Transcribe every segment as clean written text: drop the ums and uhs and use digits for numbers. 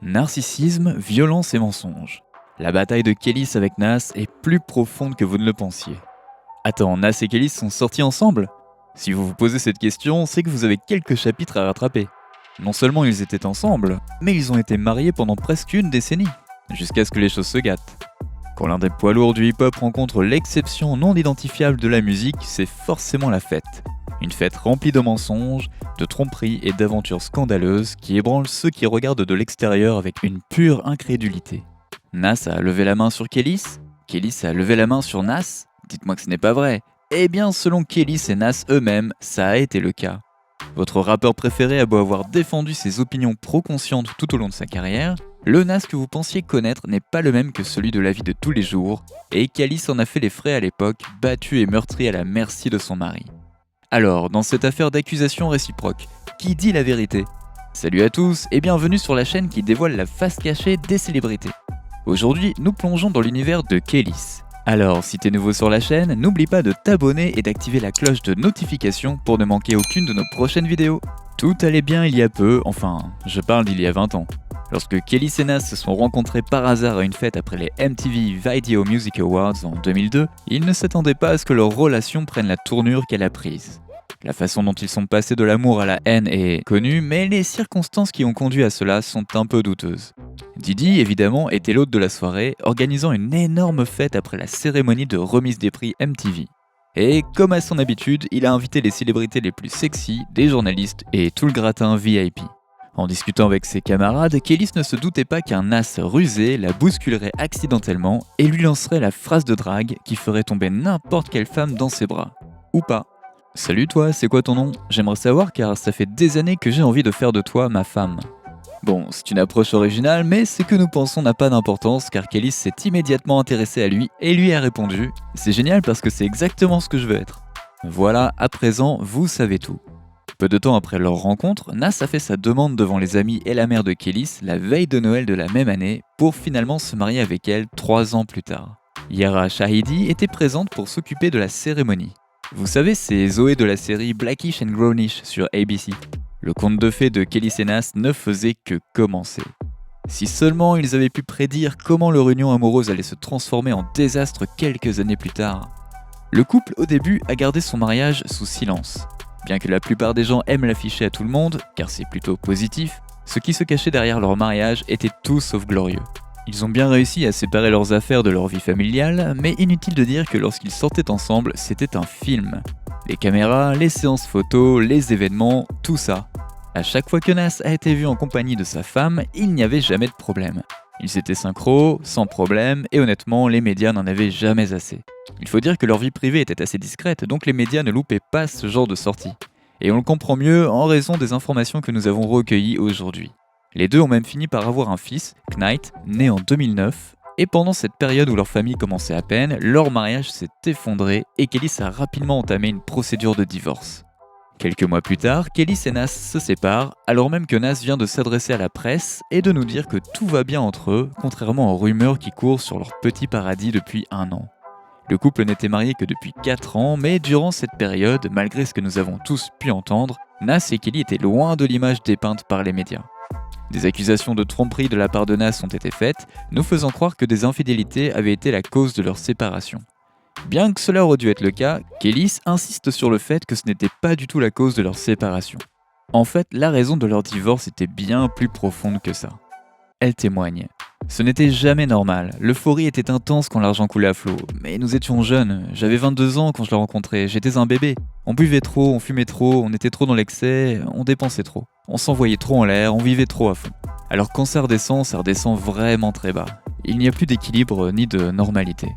Narcissisme, violence et mensonge. La bataille de Kélis avec Nas est plus profonde que vous ne le pensiez. Attends, Nas et Kélis sont sortis ensemble? Si vous vous posez cette question, c'est que vous avez quelques chapitres à rattraper. Non seulement ils étaient ensemble, mais ils ont été mariés pendant presque une décennie, jusqu'à ce que les choses se gâtent. Quand l'un des poids lourds du hip-hop rencontre l'exception non identifiable de la musique, c'est forcément la fête. Une fête remplie de mensonges, de tromperies et d'aventures scandaleuses qui ébranlent ceux qui regardent de l'extérieur avec une pure incrédulité. Nas a levé la main sur Kélis? Kélis a levé la main sur Nas? Dites-moi que ce n'est pas vrai. Eh bien, selon Kélis et Nas eux-mêmes, ça a été le cas. Votre rappeur préféré a beau avoir défendu ses opinions pro-conscientes tout au long de sa carrière, le Nas que vous pensiez connaître n'est pas le même que celui de la vie de tous les jours, et Kélis en a fait les frais à l'époque, battu et meurtri à la merci de son mari. Alors, dans cette affaire d'accusation réciproque, qui dit la vérité? Salut à tous et bienvenue sur la chaîne qui dévoile la face cachée des célébrités. Aujourd'hui, nous plongeons dans l'univers de Kélis. Alors, si t'es nouveau sur la chaîne, n'oublie pas de t'abonner et d'activer la cloche de notification pour ne manquer aucune de nos prochaines vidéos. Tout allait bien il y a peu, enfin, je parle d'il y a 20 ans. Lorsque Kélis et Nas se sont rencontrés par hasard à une fête après les MTV Video Music Awards en 2002, ils ne s'attendaient pas à ce que leur relation prenne la tournure qu'elle a prise. La façon dont ils sont passés de l'amour à la haine est connue, mais les circonstances qui ont conduit à cela sont un peu douteuses. Didi, évidemment, était l'hôte de la soirée, organisant une énorme fête après la cérémonie de remise des prix MTV. Et comme à son habitude, il a invité les célébrités les plus sexy, des journalistes et tout le gratin VIP. En discutant avec ses camarades, Kélis ne se doutait pas qu'un Nas rusé la bousculerait accidentellement et lui lancerait la phrase de drague qui ferait tomber n'importe quelle femme dans ses bras. Ou pas. Salut toi, c'est quoi ton nom? J'aimerais savoir car ça fait des années que j'ai envie de faire de toi ma femme. Bon, c'est une approche originale, mais ce que nous pensons n'a pas d'importance car Kélis s'est immédiatement intéressé à lui et lui a répondu « C'est génial parce que c'est exactement ce que je veux être ». Voilà, à présent, vous savez tout. Peu de temps après leur rencontre, Nas a fait sa demande devant les amis et la mère de Kélis la veille de Noël de la même année pour finalement se marier avec elle 3 ans plus tard. Yara Shahidi était présente pour s'occuper de la cérémonie. Vous savez, c'est Zoé de la série Blackish and Grownish sur ABC. Le conte de fées de Kélis et Nas ne faisait que commencer. Si seulement ils avaient pu prédire comment leur union amoureuse allait se transformer en désastre quelques années plus tard. Le couple, au début, a gardé son mariage sous silence. Bien que la plupart des gens aiment l'afficher à tout le monde, car c'est plutôt positif, ce qui se cachait derrière leur mariage était tout sauf glorieux. Ils ont bien réussi à séparer leurs affaires de leur vie familiale, mais inutile de dire que lorsqu'ils sortaient ensemble, c'était un film. Les caméras, les séances photos, les événements, tout ça. À chaque fois que Nas a été vu en compagnie de sa femme, il n'y avait jamais de problème. Ils étaient synchro, sans problème, et honnêtement, les médias n'en avaient jamais assez. Il faut dire que leur vie privée était assez discrète, donc les médias ne loupaient pas ce genre de sortie. Et on le comprend mieux en raison des informations que nous avons recueillies aujourd'hui. Les deux ont même fini par avoir un fils, Knight, né en 2009, et pendant cette période où leur famille commençait à peine, leur mariage s'est effondré et Kélis a rapidement entamé une procédure de divorce. Quelques mois plus tard, Kélis et Nas se séparent, alors même que Nas vient de s'adresser à la presse et de nous dire que tout va bien entre eux, contrairement aux rumeurs qui courent sur leur petit paradis depuis 1 an. Le couple n'était marié que depuis 4 ans, mais durant cette période, malgré ce que nous avons tous pu entendre, Nas et Kélis étaient loin de l'image dépeinte par les médias. Des accusations de tromperie de la part de Nas ont été faites, nous faisant croire que des infidélités avaient été la cause de leur séparation. Bien que cela aurait dû être le cas, Kélis insiste sur le fait que ce n'était pas du tout la cause de leur séparation. En fait, la raison de leur divorce était bien plus profonde que ça. Elle témoigne. Ce n'était jamais normal, l'euphorie était intense quand l'argent coulait à flot, mais nous étions jeunes, j'avais 22 ans quand je l'ai rencontré, j'étais un bébé. On buvait trop, on fumait trop, on était trop dans l'excès, on dépensait trop. On s'envoyait trop en l'air, on vivait trop à fond. Alors quand ça redescend vraiment très bas. Il n'y a plus d'équilibre ni de normalité.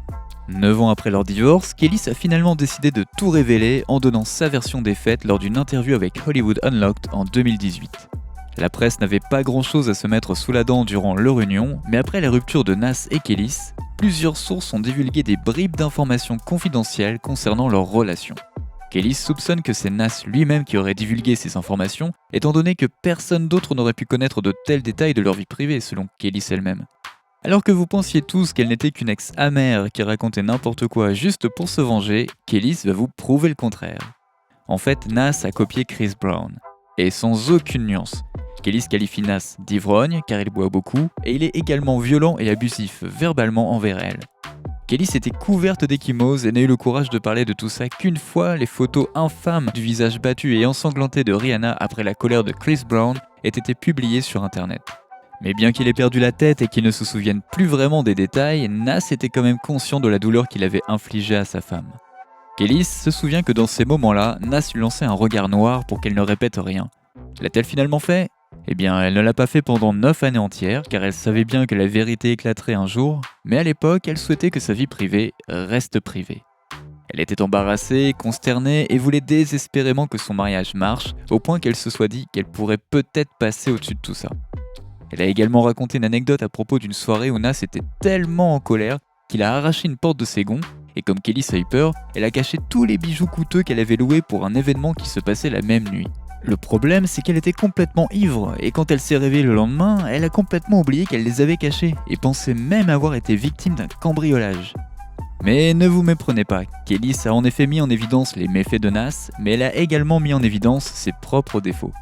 9 ans après leur divorce, Kélis a finalement décidé de tout révéler en donnant sa version des faits lors d'une interview avec Hollywood Unlocked en 2018. La presse n'avait pas grand chose à se mettre sous la dent durant leur union, mais après la rupture de Nas et Kélis, plusieurs sources ont divulgué des bribes d'informations confidentielles concernant leur relation. Kélis soupçonne que c'est Nas lui-même qui aurait divulgué ces informations, étant donné que personne d'autre n'aurait pu connaître de tels détails de leur vie privée, selon Kélis elle-même. Alors que vous pensiez tous qu'elle n'était qu'une ex amère qui racontait n'importe quoi juste pour se venger, Kélis va vous prouver le contraire. En fait, Nas a copié Chris Brown. Et sans aucune nuance. Kélis qualifie Nas d'ivrogne car il boit beaucoup et il est également violent et abusif verbalement envers elle. Kélis était couverte d'ecchymoses et n'a eu le courage de parler de tout ça qu'une fois les photos infâmes du visage battu et ensanglanté de Rihanna après la colère de Chris Brown aient été publiées sur internet. Mais bien qu'il ait perdu la tête et qu'il ne se souvienne plus vraiment des détails, Nas était quand même conscient de la douleur qu'il avait infligée à sa femme. Kélis se souvient que dans ces moments-là, Nas lui lançait un regard noir pour qu'elle ne répète rien. L'a-t-elle finalement fait ? Eh bien, elle ne l'a pas fait pendant 9 années entières, car elle savait bien que la vérité éclaterait un jour, mais à l'époque, elle souhaitait que sa vie privée reste privée. Elle était embarrassée, consternée et voulait désespérément que son mariage marche, au point qu'elle se soit dit qu'elle pourrait peut-être passer au-dessus de tout ça. Elle a également raconté une anecdote à propos d'une soirée où Nas était tellement en colère qu'il a arraché une porte de ses gonds, et comme Kélis a eu peur, elle a caché tous les bijoux coûteux qu'elle avait loués pour un événement qui se passait la même nuit. Le problème, c'est qu'elle était complètement ivre, et quand elle s'est réveillée le lendemain, elle a complètement oublié qu'elle les avait cachés, et pensait même avoir été victime d'un cambriolage. Mais ne vous méprenez pas, Kélis a en effet mis en évidence les méfaits de Nas, mais elle a également mis en évidence ses propres défauts.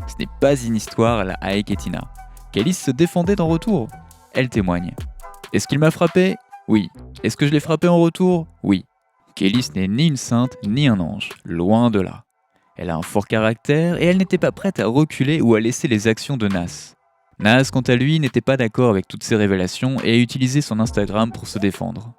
Ce n'est pas une histoire à la Ike et Tina. Kélis se défendait en retour. Elle témoigne. Est-ce qu'il m'a frappé ? Oui. Est-ce que je l'ai frappé en retour ? Oui. Kélis n'est ni une sainte ni un ange, loin de là. Elle a un fort caractère et elle n'était pas prête à reculer ou à laisser les actions de Nas. Nas, quant à lui, n'était pas d'accord avec toutes ces révélations et a utilisé son Instagram pour se défendre.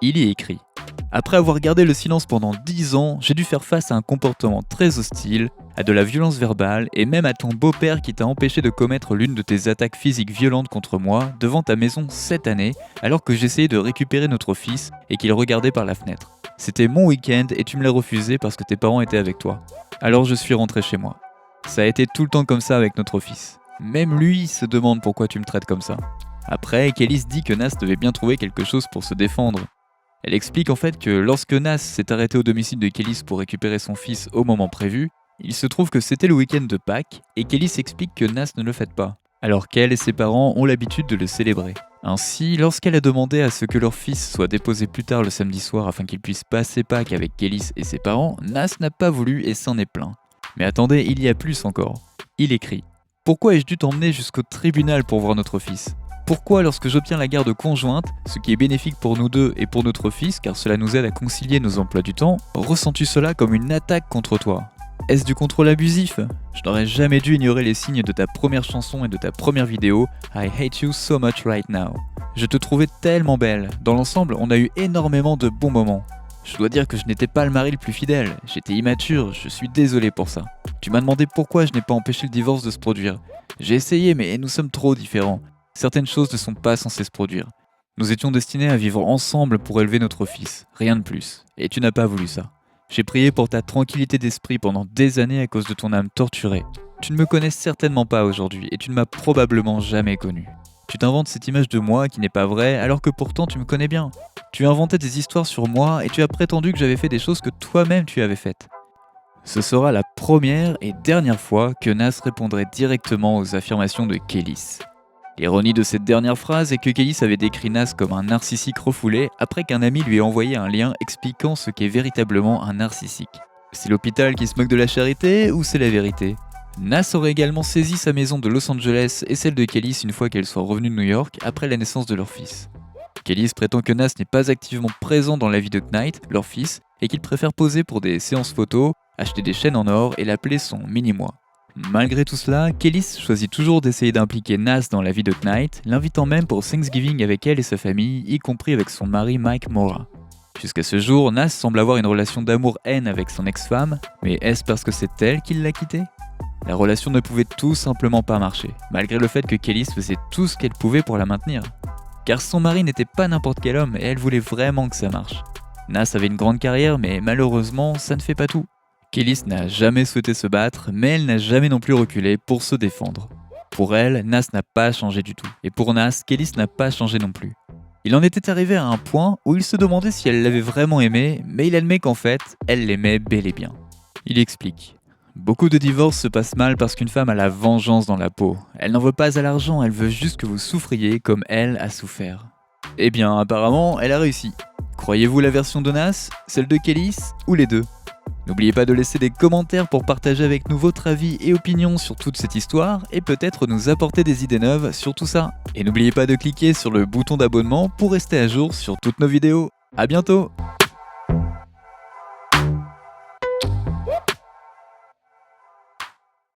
Il y écrit « Après avoir gardé le silence pendant 10 ans, j'ai dû faire face à un comportement très hostile, à de la violence verbale et même à ton beau-père qui t'a empêché de commettre l'une de tes attaques physiques violentes contre moi devant ta maison cette année alors que j'essayais de récupérer notre fils et qu'il regardait par la fenêtre. C'était mon week-end et tu me l'as refusé parce que tes parents étaient avec toi. Alors je suis rentré chez moi. Ça a été tout le temps comme ça avec notre fils. Même lui se demande pourquoi tu me traites comme ça. » Après, Kélis dit que Nas devait bien trouver quelque chose pour se défendre. Elle explique en fait que lorsque Nas s'est arrêté au domicile de Kélis pour récupérer son fils au moment prévu, il se trouve que c'était le week-end de Pâques et Kélis explique que Nas ne le fête pas, alors qu'elle et ses parents ont l'habitude de le célébrer. Ainsi, lorsqu'elle a demandé à ce que leur fils soit déposé plus tard le samedi soir afin qu'il puisse passer Pâques avec Kélis et ses parents, Nas n'a pas voulu et s'en est plaint. Mais attendez, il y a plus encore. Il écrit « Pourquoi ai-je dû t'emmener jusqu'au tribunal pour voir notre fils ? Pourquoi, lorsque j'obtiens la garde conjointe, ce qui est bénéfique pour nous deux et pour notre fils car cela nous aide à concilier nos emplois du temps, ressens-tu cela comme une attaque contre toi ? Est-ce du contrôle abusif ? Je n'aurais jamais dû ignorer les signes de ta première chanson et de ta première vidéo « I hate you so much right now ». Je te trouvais tellement belle. Dans l'ensemble, on a eu énormément de bons moments. Je dois dire que je n'étais pas le mari le plus fidèle. J'étais immature, je suis désolé pour ça. Tu m'as demandé pourquoi je n'ai pas empêché le divorce de se produire. J'ai essayé, mais nous sommes trop différents. Certaines choses ne sont pas censées se produire. Nous étions destinés à vivre ensemble pour élever notre fils, rien de plus. Et tu n'as pas voulu ça. J'ai prié pour ta tranquillité d'esprit pendant des années à cause de ton âme torturée. Tu ne me connais certainement pas aujourd'hui et tu ne m'as probablement jamais connu. Tu t'inventes cette image de moi qui n'est pas vraie alors que pourtant tu me connais bien. Tu as inventé des histoires sur moi et tu as prétendu que j'avais fait des choses que toi-même tu avais faites. Ce sera la première et dernière fois que Nas répondrait directement aux affirmations de Kélis. L'ironie de cette dernière phrase est que Kélis avait décrit Nas comme un narcissique refoulé après qu'un ami lui ait envoyé un lien expliquant ce qu'est véritablement un narcissique. C'est l'hôpital qui se moque de la charité ou c'est la vérité ? Nas aurait également saisi sa maison de Los Angeles et celle de Kélis une fois qu'elle soit revenue de New York après la naissance de leur fils. Kélis prétend que Nas n'est pas activement présent dans la vie de Knight, leur fils, et qu'il préfère poser pour des séances photos, acheter des chaînes en or et l'appeler son mini-moi. Malgré tout cela, Kélis choisit toujours d'essayer d'impliquer Nas dans la vie de Knight, l'invitant même pour Thanksgiving avec elle et sa famille, y compris avec son mari Mike Mora. Jusqu'à ce jour, Nas semble avoir une relation d'amour-haine avec son ex-femme, mais est-ce parce que c'est elle qui l'a quitté ? La relation ne pouvait tout simplement pas marcher, malgré le fait que Kélis faisait tout ce qu'elle pouvait pour la maintenir. Car son mari n'était pas n'importe quel homme et elle voulait vraiment que ça marche. Nas avait une grande carrière, mais malheureusement, ça ne fait pas tout. Kélis n'a jamais souhaité se battre, mais elle n'a jamais non plus reculé pour se défendre. Pour elle, Nas n'a pas changé du tout. Et pour Nas, Kélis n'a pas changé non plus. Il en était arrivé à un point où il se demandait si elle l'avait vraiment aimé, mais il admet qu'en fait, elle l'aimait bel et bien. Il explique. Beaucoup de divorces se passent mal parce qu'une femme a la vengeance dans la peau. Elle n'en veut pas à l'argent, elle veut juste que vous souffriez comme elle a souffert. Eh bien, apparemment, elle a réussi. Croyez-vous la version de Nas, celle de Kélis ou les deux ? N'oubliez pas de laisser des commentaires pour partager avec nous votre avis et opinion sur toute cette histoire et peut-être nous apporter des idées neuves sur tout ça. Et n'oubliez pas de cliquer sur le bouton d'abonnement pour rester à jour sur toutes nos vidéos. À bientôt!